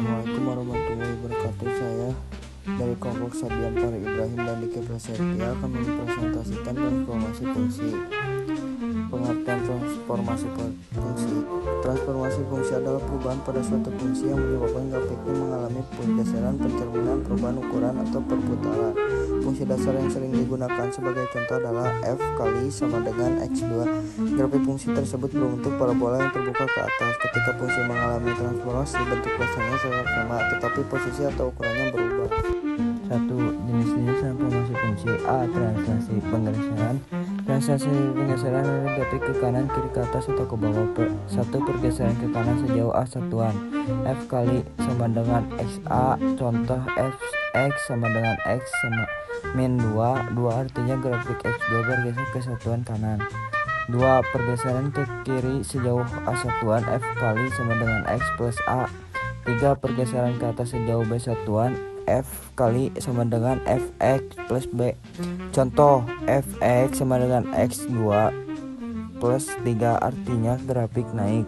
Assalamualaikum warahmatullahi wabarakatuh. Saya dari kelompok Sabian Fahri Ibrahim dan Diki Prasetya akan mempresentasikan transformasi fungsi. Pengertian transformasi fungsi. Transformasi fungsi adalah perubahan pada suatu fungsi yang menyebabkan grafiknya mengalami pergeseran, pencerminan, perubahan ukuran atau perputaran. Fungsi dasar yang sering digunakan sebagai contoh adalah F kali sama dengan X2. Grafik fungsi tersebut berbentuk parabola yang terbuka ke atas. Ketika fungsi mengalami transformasi, bentuk dasarnya tetap sama, tetapi posisi atau ukurannya berubah. 1. Jenis-jenis transformasi fungsi. A. Translasi penggeseran. Translasi penggeseran adalah grafik ke kanan, kiri, ke atas, atau ke bawah. 1. Pergeseran ke kanan sejauh A satuan. F kali sama dengan XA. Contoh F X sama dengan X sama min 2. 2 artinya grafik X2 bergeser ke satuan kanan. 2. Pergeseran ke kiri sejauh A satuan. F kali sama dengan X plus A. 3. Pergeseran ke atas sejauh B satuan. F kali sama dengan Fx plus B. Contoh Fx sama dengan X2 plus 3 artinya grafik naik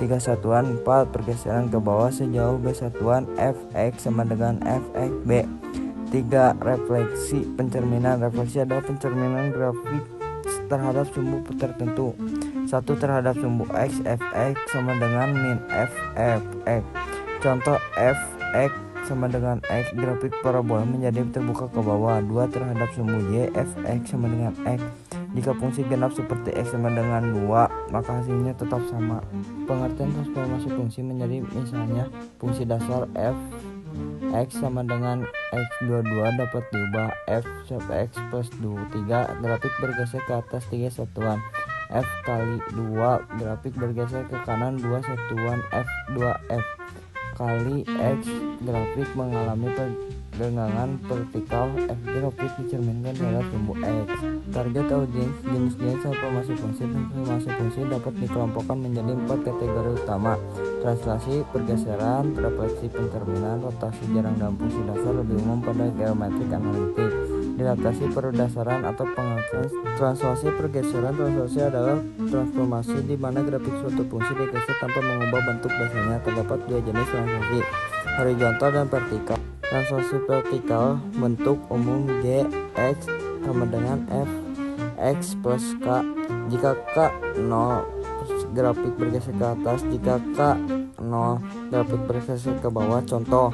3 satuan. 4. Pergeseran ke bawah sejauh B satuan. Fx sama dengan Fx B. 3. Refleksi pencerminan. Refleksi adalah pencerminan grafik terhadap sumbu tertentu. 1. Terhadap sumbu X, Fx sama dengan min Fx. Contoh Fx sama dengan X, grafik parabola menjadi terbuka ke bawah. 2. Terhadap sumbu Y, Fx sama dengan X. Jika fungsi genap seperti X sama dengan 2, maka hasilnya tetap sama. Pengertian transformasi fungsi menjadi misalnya fungsi dasar f X sama dengan X22 dapat diubah F sub X plus 3, grafik bergeser ke atas 3 satuan. F kali 2, grafik bergeser ke kanan 2 satuan. F2F kali X, grafik mengalami pergegangan vertikal. F grafik dicerminkan terhadap sumbu X. Target audiens. Jenis-jenis transformasi fungsi. Transformasi fungsi dapat dikelompokkan menjadi 4 kategori utama: translasi, pergeseran, refleksi pencerminan, rotasi jarang dalam fungsi dasar, lebih umum pada geometrik analitik. Dilatasi perdasaran atau pengertian translasi pergeseran. Translasi adalah transformasi di mana grafik suatu fungsi digeser tanpa mengubah bentuk dasarnya. Terdapat 2 jenis translasi, horizontal dan vertikal. Translasi vertikal bentuk umum G X sama dengan F X plus K. Jika K 0, grafik bergeser ke atas. Jika K 0, grafik bergeser ke bawah. Contoh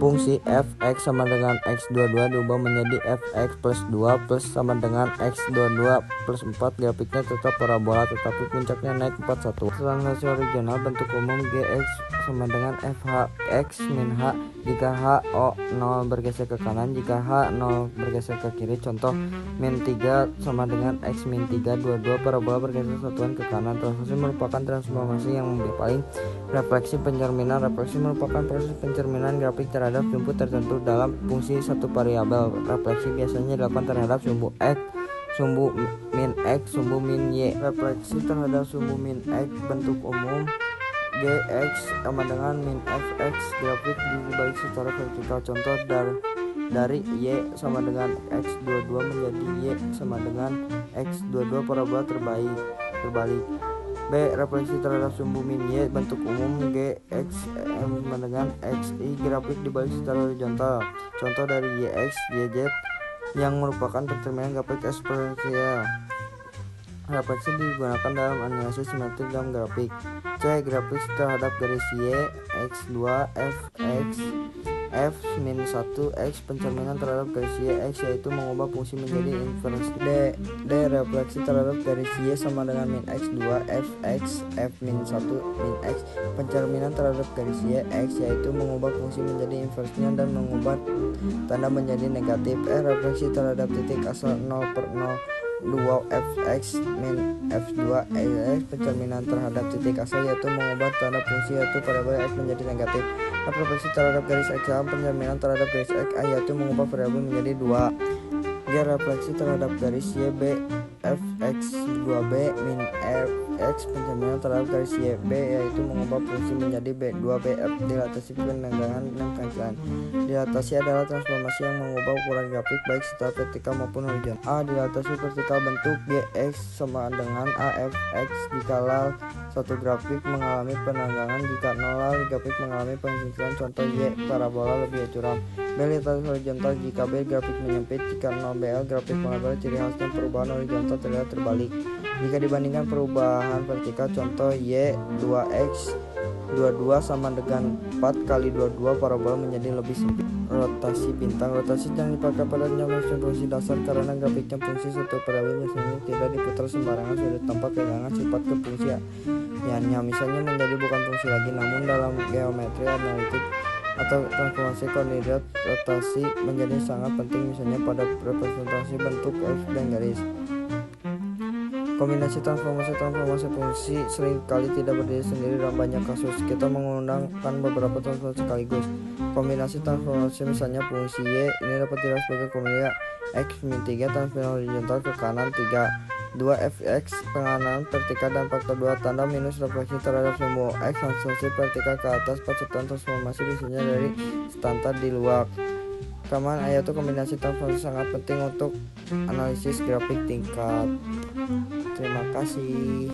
fungsi Fx sama dengan X22 diubah menjadi Fx plus 2 plus sama dengan X22 plus 4. Grafiknya tetap parabola tetapi puncaknya naik 41. Translasi horizontal bentuk umum Gx sama dengan Fx min H. Jika H O 0 bergeser ke kanan, jika H 0 bergeser ke kiri. Contoh min 3 sama dengan X min 3. 22 parabola bergeser satuan ke kanan. Translasi merupakan transformasi yang berpaling. Refleksi pencerminan. Refleksi merupakan proses pencerminan grafik terhadap sumbu tertentu dalam fungsi satu variabel. Refleksi biasanya dilakukan terhadap sumbu X, sumbu min X, sumbu min Y. Refleksi terhadap sumbu min X bentuk umum Gx sama dengan min Fx, grafik dibalik secara vertikal. Contoh dari Y sama dengan X22 menjadi Y sama dengan X22 parabola terbalik. B. Refleksi terhadap sumbu min Y bentuk umum Gx sama dengan Xy, grafik dibalik secara horizontal. Contoh dari Yx, Yz yang merupakan pencerminan grafik eksponensial. Refleksi digunakan dalam analisis simetrik dalam grafik. C. Grafik terhadap garis Y, X2, Fx, F min 1 X, pencerminan terhadap garis Y, X, yaitu mengubah fungsi menjadi inversi. D. Refleksi terhadap garis Y sama dengan min X2, Fx, F min 1 min X, pencerminan terhadap garis Y, X, yaitu mengubah fungsi menjadi inversinya dan mengubah tanda menjadi negatif. E. Refleksi terhadap titik asal 0/0 2 Fx min F2 X, pencerminan terhadap titik asal yaitu mengubah tanda fungsi yaitu variabel X menjadi negatif. F. Refleksi terhadap garis XA, pencerminan terhadap garis XA yaitu mengubah variabel menjadi 2. G. Refleksi terhadap garis YB, Fx 2b min F X pencerminan terhadap garis YB, yaitu mengubah fungsi menjadi B2BF. Dilatasi penanggangan dan penghasilan. Dilatasi adalah transformasi yang mengubah ukuran grafik baik secara vertikal maupun horizontal. A. Dilatasi vertikal, bentuk GX sama dengan AFX dikala satu grafik mengalami penanggangan, jika nolal grafik mengalami penghasilan, contoh Y parabola lebih curam. B. Dilatasi horizontal, jika B grafik menyempit, jika 0BL grafik melebar. Ciri khasnya perubahan horizontal terlihat terbalik jika dibandingkan perubahan vertikal, contoh Y 2X 22 sama dengan 4 kali 22 parabola menjadi lebih sempit. Rotasi bintang. Rotasi jangan dipakai pada penyelesaian fungsi dasar karena grafiknya fungsi satu periode biasanya tidak diputar sembarangan sudah tanpa kehilangan sifat kefungsiannya, misalnya menjadi bukan fungsi lagi. Namun dalam geometri analitik atau transformasi koordinat, rotasi menjadi sangat penting, misalnya pada representasi bentuk F dan garis. Kombinasi transformasi fungsi seringkali tidak berdiri sendiri. Dalam banyak kasus kita menggunakan beberapa transformasi sekaligus. Kombinasi transformasi misalnya fungsi Y ini dapat dilihat sebagai kombinasi X min 3 transformasi horizontal ke kanan 3 2fx penganan vertikal dan faktor 2 tanda minus refleksi terhadap sumbu X. Transformasi vertikal ke atas persetujuan transformasi biasanya dari standar di luar. Rekaman yaitu kombinasi transformasi sangat penting untuk analisis grafik tingkat. Terima kasih.